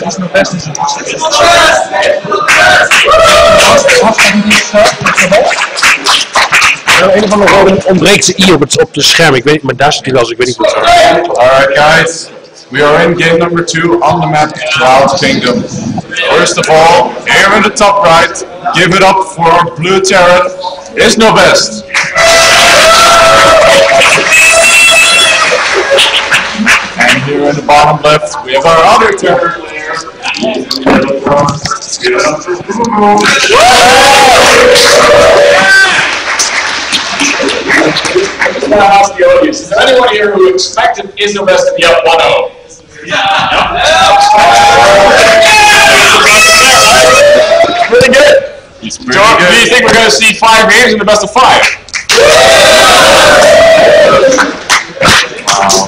iznobest is het. Een of andere rode ontbreekt de I op de scherm. Ik weet, maar daar zit hij wel, dus ik weet niet wat het is. Alright guys, we are in game number 2 on the map Cloud Kingdom. First of all, here in the top right, give it up for Blue Terran, iznobest. And here in the bottom left, we have our other Terran player. Give it up for Fububu. I'm going to ask the audience, is there anyone here who expected iznobest to be up 1-0? Pretty good. He's pretty good. Do you think we're going to see 5 games in the best of 5? Wow.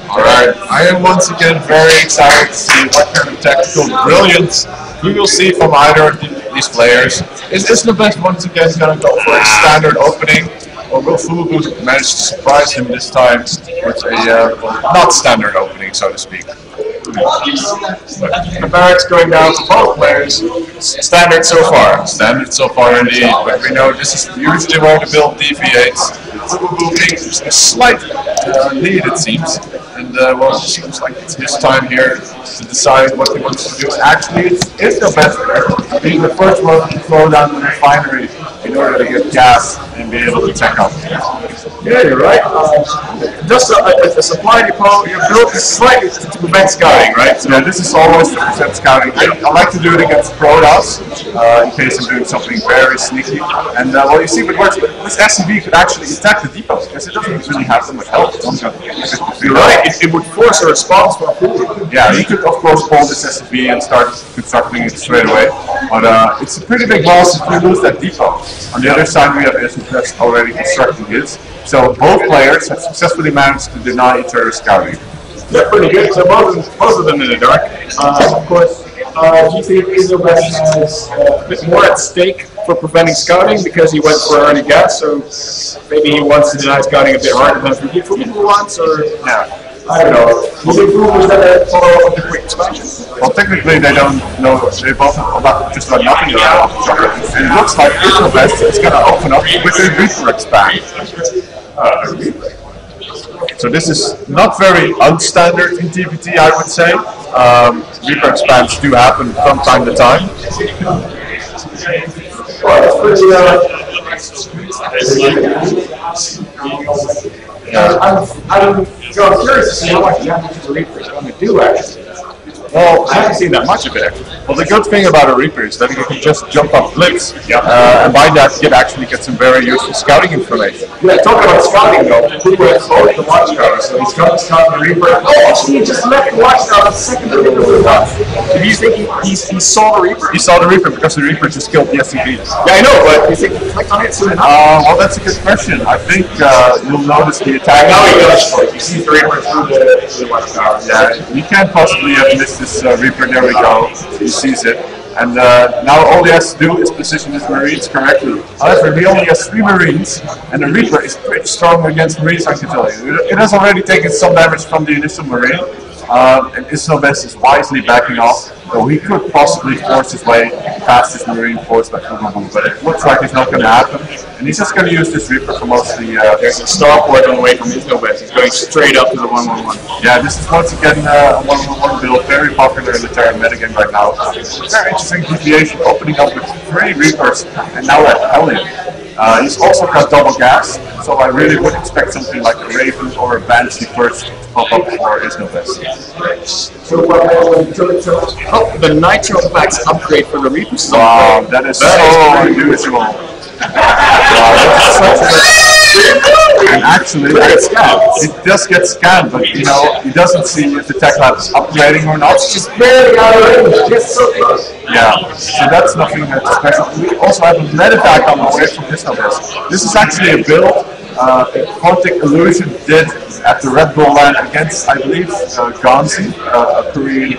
Alright, I am once again very excited to see what kind of tactical brilliance we will see from either of these players. Is iznobest once again going to go for a standard opening? Or will Fububu manage to surprise him this time with a not standard opening, so to speak? The barracks going down for both players. Standard so far. Standard so far indeed, but we know this is usually where the build deviates. Fububu being a slight lead, it seems. And well, it seems like it's his time here to decide what he wants to do. Actually, it's iznobest being the first one to throw down the refinery in order to get gas and be able to check up. Yeah, you're right. Just a supply depot, your build is slightly to prevent scouting, right? So yeah, this is always to prevent scouting. I like to do it against Protoss, in case I'm doing something very sneaky. And well, you see, but this SCV could actually attack the depot, because it doesn't really have so much health. You're right, it would force a response from Fububu. Yeah, he could of course pull this SCV and start constructing it straight away. But it's a pretty big loss if we lose that depot. On the other side, we have iznobest already constructing his. So both players have successfully managed to deny each other scouting. Yeah, pretty good. So both of them in the dark. Of course, do you think iznobest has a bit more at stake for preventing scouting because he went for early gas? So maybe he wants to deny scouting a bit harder than Fububu wants, or yeah. I don't know. Will they prove that follow up the quick expansion? Well, technically they don't know. They both have just about nothing around each other. And it looks like iznobest is going to open up with a Reaper expand. So this is not very unstandard in TPT, I would say. Reaper expands do happen from time to time. I'm curious to see how much damage the Reaper is going to do actually. Well, I haven't seen that much of it actually. Well, the good thing about a Reaper is that you can just jump off blitz, and by that you can actually get some very useful scouting information. Yeah, talking about scouting though, Fububu has both the watchtower, so he's got to scout the Reaper. Oh, actually he just left the watchtower the second the Reaper was done. Do you think he saw the Reaper? He saw the Reaper because the Reaper just killed the SCV. Yeah, I know, but you think he clicked on it soon enough? Well, that's a good question. I think you'll notice the attack. Now he does. You see the Reaper through the watchtower. Yeah, he can't possibly have missed this Reaper. There we go. He sees it. And now all he has to do is position his Marines correctly. However, he only has 3 Marines, and the Reaper is pretty strong against Marines, I can tell you. It has already taken some damage from the initial Marine, and iznobest is wisely backing off, so he could possibly force his way past his Marine force by Fububu, but it looks like it's not going to happen. And he's just going to use this Reaper for mostly... there's a starport on the way from iznobest. He's going straight up to the 1-1-1. Yeah, this is once again a 1-1-1 build, very popular in the Terran metagame right now. Very interesting deviation, opening up with 3 Reapers, and now a Hellion. He's also got double gas, so I really would expect something like a Raven or a Banshee first to pop up for iznobest. So the Nitro Packs upgrade for the Reapers? Wow, that is so unusual. And actually, it does get scanned, but you know, he doesn't see if the tech lab is upgrading or not. It's just barely out of range, just so close. Yeah, so that's nothing that's special. We also have a lead attack on the way from iznobest. This is actually a build Quantic Illusion did at the Red Bull LAN against, I believe, Ganzi, a Korean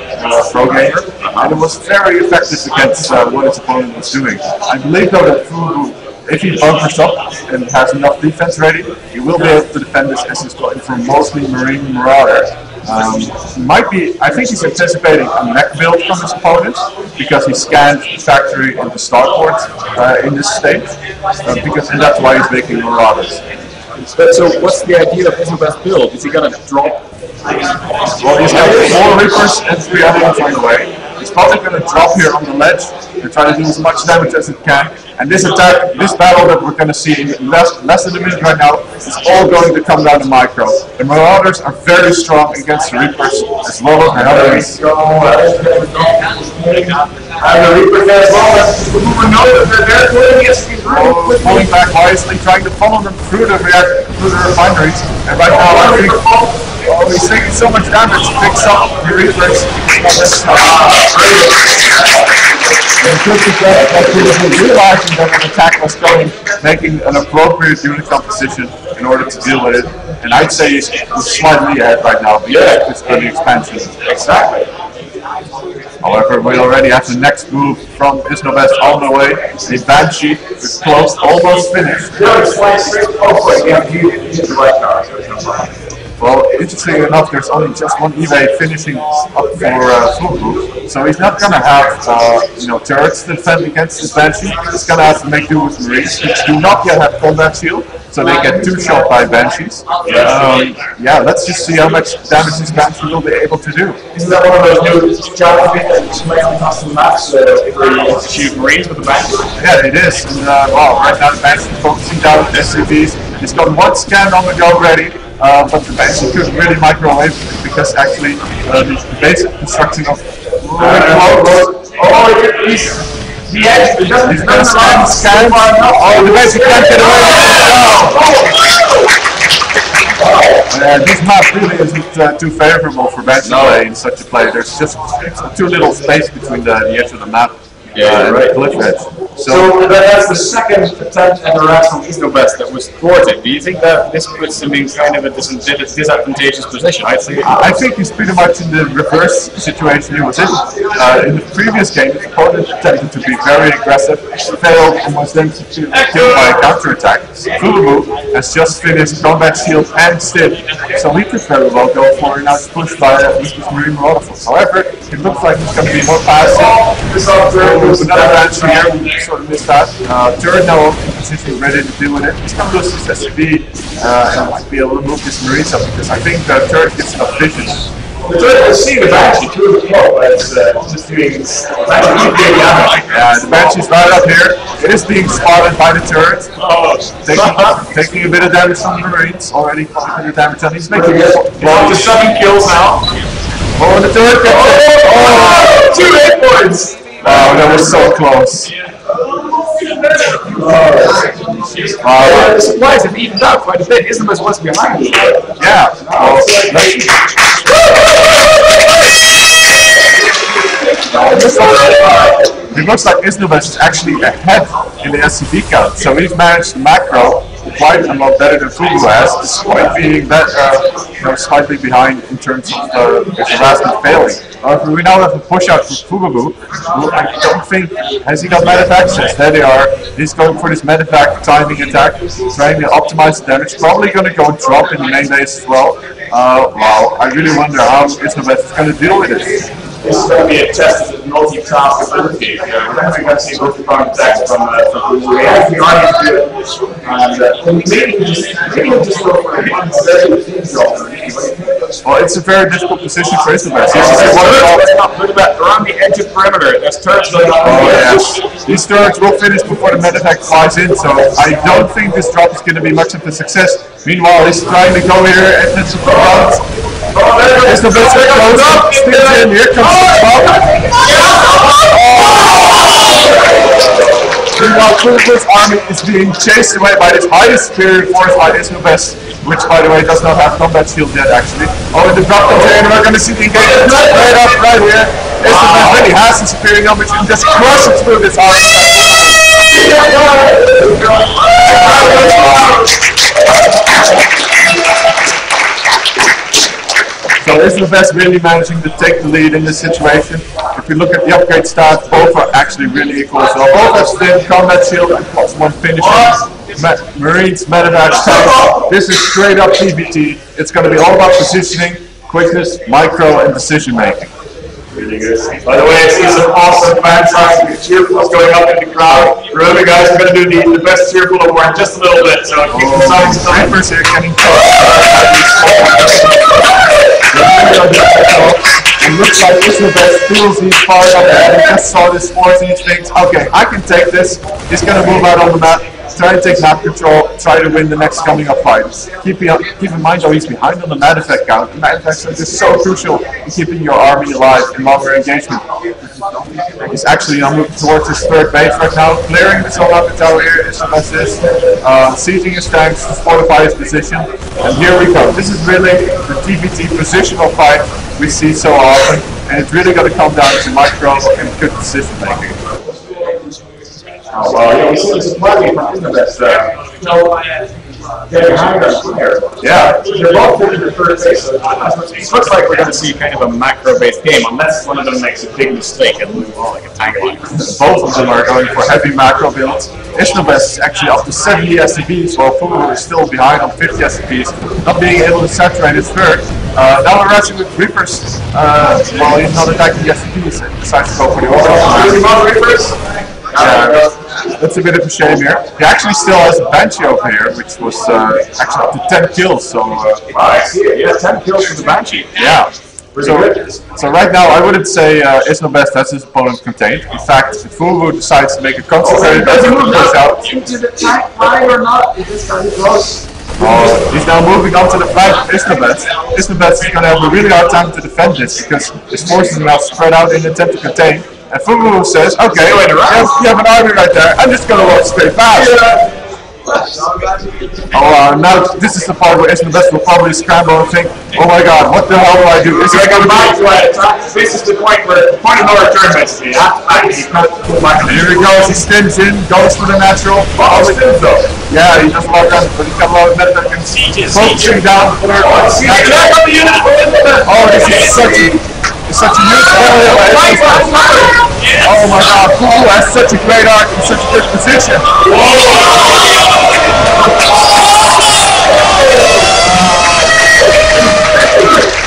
pro gamer, and it was very effective against what his opponent was doing. I believe though that Fububu, if he bunkers up and has enough defense ready, he will be able to defend this as he's going for mostly Marine Marauder. Might be, I think he's anticipating a mech build from his opponent because he scanned the factory and the starport in this state, and that's why he's making Marauders. But so what's the idea of iznobest build? Is he gonna drop? Well, he's got 4 Reapers and 3 enemies on the way. He's probably going to drop here on the ledge and try to do as much damage as it can. And this attack, this battle that we're going to see in less than a minute right now, is all going to come down to micro. The Marauders are very strong against the Reapers as well as the enemies. And the Reapers as well as Fububu know that they're doing it. Pulling back wisely, trying to follow them through the refineries. And right now, I think he's taking so much damage, he picks up the Reapers. Realizing that an attack was coming, making an appropriate unit composition in order to deal with it. And I'd say he's slightly ahead right now because it's early expansion. Exactly. However, we already have the next move from iznobest on the way. The Banshee is close, almost finished. Well, interestingly enough, there's only just one eBay finishing up for Fububu, so he's not going to have turrets to defend against this Banshee. He's going to have to make do with Marines, which do not yet have combat shield, so they get 2 shot by Banshees. Yeah, let's just see how much damage this Banshee will be able to do. Isn't that one of those new challenges that you might on custom maps where you shoot Marines with the Banshee? Yeah, it is. And, well, right now the Banshee is focusing down on SCVs. He's got 1 scan on the go ready. But the Banshee could really microwave because actually the basic construction of he's going to scan. Oh, the Banshee can't get away. This map really isn't too favorable for Banshee play in such a play. There's just too little space between the edge of the map and the cliff edge. So that's the second attempt at the rat from iznobest that was thwarted. Do you think that this puts him in kind of a disadvantageous position? I think he's pretty much in the reverse situation he was in. In the previous game, his opponent attempted to be very aggressive, failed, and was then killed by a counterattack. Fububu has just finished combat shield and stim, so he could very well go for a nice push by his Marine Marauder. However, it looks like he's going to be more passive. Another Banshee here, we sort of missed that. Turret now in position, ready to deal with it. He's going to lose his SCV and might be able to move his Marines up because I think the turret gets enough vision. The turret is seen the Banshee too as well, but it's just doing damage. Yeah, the Banshee's right up here. It is being spotted by the turret. Taking a bit of damage from the Marines. Already 500 damage on. He's making it. Well, to 7 kills now. Oh, the turret gets it. Oh, 2 hit points. Oh, that was so close. The supplies have eaten out quite a bit. iznobest was behind you. Yeah. It looks like iznobest is actually ahead in the SCV count, so we've managed macro quite a lot better than Fububu has, despite being slightly behind in terms of his harassment failing. However, we now have a push out for Fububu, who I don't think has he got medic access. There they are. He's going for this medivac timing attack, trying to optimize the damage. Probably going to go drop in the main base as well. Wow, I really wonder how iznobest is going to deal with it. This is going to be a test of multi-task ability. We're definitely going to see multi-pronged attacks from Fububu. We actually are going to do it. And maybe we'll just go for one very big job. Well, it's a very difficult position for iznobest. Around the edge of perimeter. There's turrets going on. Oh, yeah. These turrets will finish before the medivac flies in, so I don't think this drop is going to be much of a success. Meanwhile, he's trying to go here and it's front. iznobest goes up, spins in, here comes the drop. Meanwhile, Fububu's army is being chased away by this highly superior force by iznobest, which, by the way, does not have combat shield yet, actually. Oh, and the drop comes in, and we're going to see the engagement right up, right here. iznobest really has some superior numbers and just crushes through this army. So iznobest really managing to take the lead in this situation. If we look at the upgrade stats, both are actually really equal as well. Both have stim, combat shield, and +1 finishing. Marines, medivac tanks. This is straight up PvT. It's going to be all about positioning. quickness, micro, and decision making. Really good. By the way, I see some awesome fan signs and cheerfuls going up in the crowd. Remember, guys, we're going to do the best cheerful award in just a little bit, so keep the signs coming. Reapers here getting It looks like iznobest feels he's far up ahead. He just saw this force and he thinks, okay, I can take this. He's going to move out on the map, try to take map control, try to win the next coming up fight. Keep in mind though, he's behind on the mad effect count. The mad effect count is so crucial in keeping your army alive in longer engagement. He's actually moving towards his third base right now, clearing the solar tower here, iznobest is, seizing his tanks to fortify his position. And here we go. This is really the TBT positional fight we see so often, and it's really going to come down to micro and good decision making. Oh, well, yeah, we see this plenty from iznobest. Getting higher and higher. Yeah. They're both moving to third base. So it looks like we're going to see kind of a macro-based game, unless one of them makes a big mistake and lose all like a tank line. Both of them are going for heavy macro builds. Iznobest is actually up to 70 SCVs, while Fububu is still behind on 50 SCVs, not being able to saturate his third. Now we're rushing with Reapers, while he's not attacking the SCVs and decides to go for the overall. Reapers? That's a bit of a shame here. He actually still has a Banshee over here, which was actually up to 10 kills, so... I see it, yeah, 10 kills for the Banshee. Yeah. So right now, I wouldn't say iznobest has his opponent contained. In fact, if Fububu decides to make a concentrated push out... into the tank line or not? Is this going to be close? He's now moving on to the flank of iznobest. Iznobest is going to have a really hard time to defend this, because his forces are now spread out in an attempt to contain. And Fububu says, okay, you have an army right there, I'm just going to walk straight past. Now this is the part where iznobest will probably scramble and think, oh my god, what the hell do I do? Is it going to be... This is the point where, point of no return basically. Here he goes, he spins in, goes for the natural. Oh, spins though. Yeah, he does a lot of damage, but he's got a lot of meta and focusing down. Oh, this is such a huge failure. Oh my god, Fububu has such a great arc in such a good position.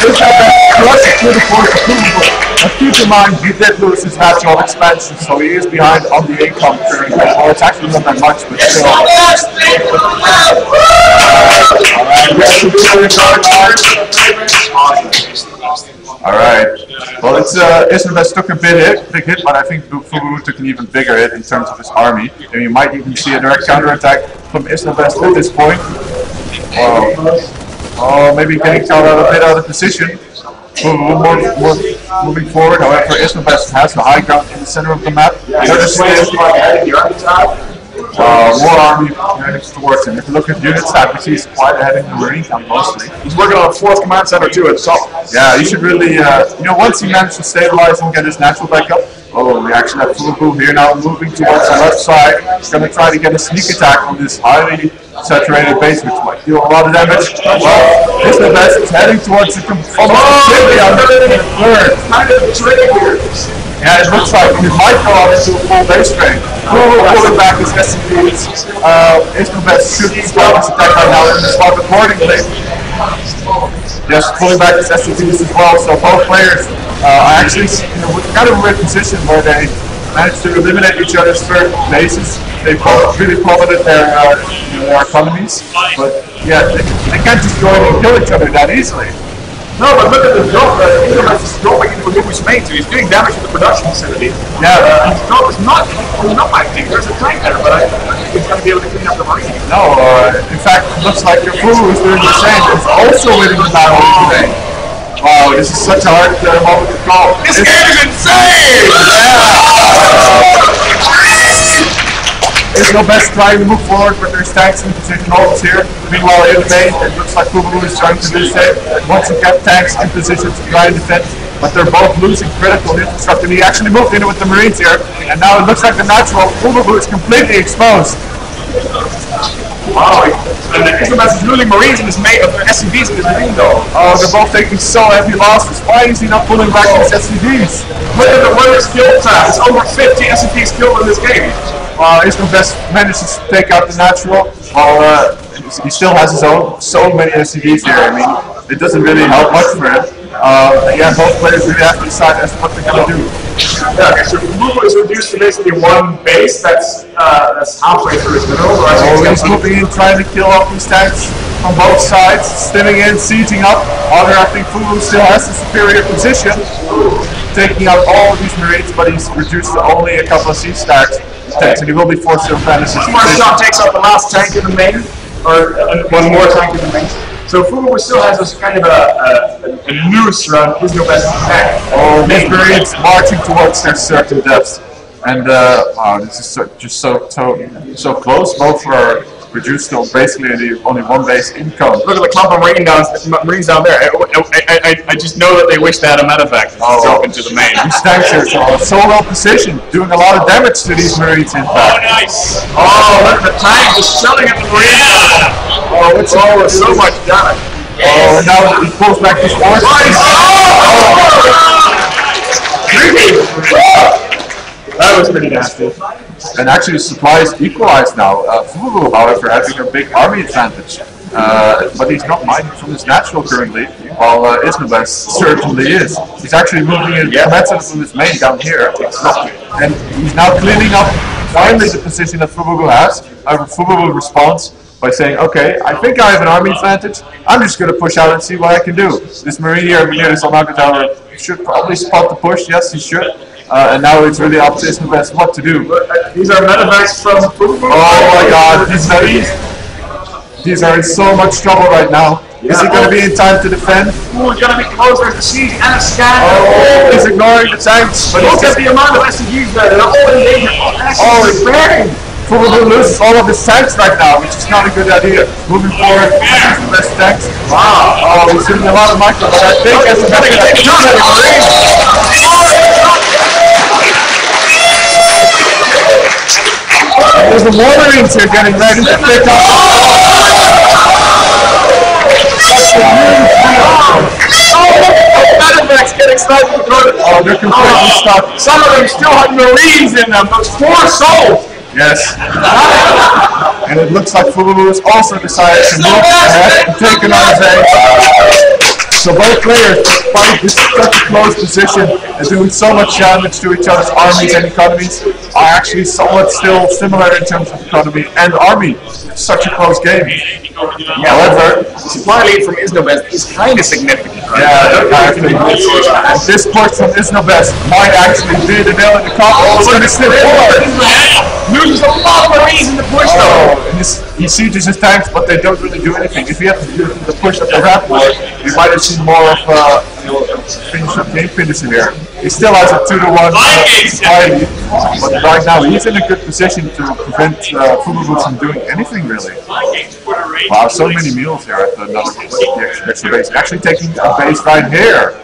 Look at that crush through the force of Fububu. But keep in mind, he did lose his natural expansion, so he is behind on the income currently. Or it's actually not that much, but still. Alright, well it's iznobest took a big hit, but I think Fububu took an even bigger hit in terms of his army. And you might even see a direct counterattack from iznobest at this point. Oh, maybe getting caught out a bit out of position. Fububu moving forward, however iznobest has the high ground in the center of the map. More army heading towards him. If you look at unit stat, we see he's quite ahead in the marine count mostly. He's working on a 4th command center too at the top. Yeah, he should really, once he manages to stabilize and get his natural back up. Oh, we actually have Fububu here now moving towards the left side. He's going to try to get a sneak attack on this highly saturated base, which might deal a lot of damage. Well, iznobest is heading towards the almost completely under the third. Kind of tricky here. Yeah, it looks like he might go out into a full base strain. Fububu pulling back his SCVs. Iznobest should start his attack right now and start accordingly. Just pulling back his SCVs as well, so both players are actually with kind of a weird position where they managed to eliminate each other's third bases. They both really plummeted their economies, but yeah, they can't just join and kill each other that easily. No, but look at the drop. Iznobest is dropping into Fububu's main, so he's doing damage to the production facility. Yeah, his drop is not coming up, I think. There's a tank there, but I don't think he's going to be able to clean up the marine. No, in fact, it looks like your Fububu is doing the same. It's also winning the battle today. Wow, this is such a hard moment to call. This game is insane! Iznobest trying to move forward, but there's tanks in position almost here. Meanwhile, in the main, it looks like Fububu is trying to do the same. Once he kept tanks in position to try and defend, but they're both losing critical infrastructure. He actually moved in with the Marines here, and now it looks like the natural Fububu is completely exposed. Wow, and iznobest is losing Marines in his main, SCVs in his main though. Oh, they're both taking so heavy losses. Why is he not pulling back his SCVs? Look at the winner skill class. It's over 50 SCVs killed in this game. Iznobest manages to take out the natural, while he still has his own so many SCVs here. I mean, it doesn't really help much for him. Yeah, both players really have to decide as to what they're going to do. Yeah, okay, so Fububu is reduced to basically one base that's halfway through his maneuver. So he's moving in, trying to kill off these tanks from both sides, stimming in, sieging up. However, I think Fububu still has the superior position, taking out all of these Marines, but he's reduced to only a couple of siege stacks. And he will be forced to abandon his position. Shot takes out the last tank in the main, or one more tank in the main. So Fububu still has this kind of a noose around iznobest tank. Oh, these Marines marching towards their certain depths. And wow, this is just so close. Both are reduced to basically only one base income. Look at the clump of Marines down there. I just know that they wish they had a medevac to drop into the main. These tanks are so well positioned, doing a lot of damage to these Marines in fact. Oh, nice! Oh, look at the tank just shelling at the Marines. Yeah. Oh, it's so much damage. Oh, and now he pulls back his forces. That was pretty nasty. And actually supplies equalized now. Fububu, however, having a big army advantage. But he's not mining from his natural currently, while iznobest certainly is. He's actually moving in commensurate with his main down here. And he's now cleaning up finally the position that Fububu has. However, Fububu responds by saying, okay, I think I have an army advantage. I'm just going to push out and see what I can do. This Marine here, this Almaga Tower, should probably spot the push. Yes, he should. And now it's really up to iznobest what to do. These are medevacs from Fububu. Oh my god, these are in so much trouble right now. Is he going to be in time to defend? Ooh, he's going to be close. There's the siege and a scan. Oh, he's ignoring the tanks. But look at the amount of SCGs there. They're all in danger. Oh, he's bearing. Fububu loses all of his tanks right now, which is not a good idea. Moving forward, the best tanks. Wow. Oh, he's doing a lot of micro, but I think as a there's the more Marines here getting ready to pick up. Medevacs getting sniped in the corner. Oh, they're completely stuck. Some of them still have Marines in them. Those 4 souls. Yes. And it looks like Fububu has also decided to move ahead and take another tank. So both players, despite this such a close position and doing so much damage to each other's armies and economies, are actually somewhat still similar in terms of economy and army. It's such a close game. However, the supply lead from iznobest is kind of significant. Right? Yeah, exactly. And this push from iznobest might actually be the nail in the coffin. It's going to slip forward. Loses a lot of Marines in the push though. And he sieges his tanks, but they don't really do anything. If he had to do the push that they have for, we might have seen more of game finishing here. He still has a 2-to-1 supply lead, but right now he's in a good position to prevent Fububu from doing anything really. Wow, so many mules here at the extra base. Actually taking a base right here.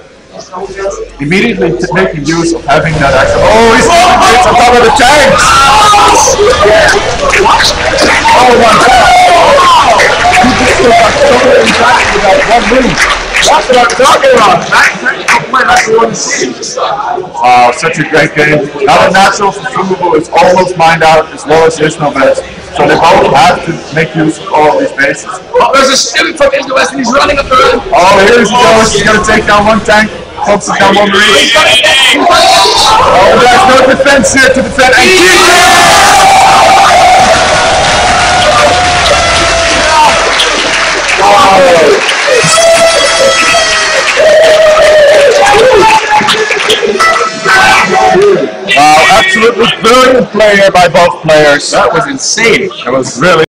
Immediately making use of having that actual. Oh, he's on top of the tanks! Oh my god! He just took out so many tanks without one move. That's what I'm talking about. That's the one to see. Wow, such a great game. Now the natural for Fububu is almost mined out as well as iznobest. So they both have to make use of all of these bases. Oh, there's a student from iznobest and he's running up the road. Oh, here he goes. He's going to take down one tank. Focuses down one Marine. Oh, there's no defense here to defend. Wow, absolutely brilliant play here by both players. That was insane. It was really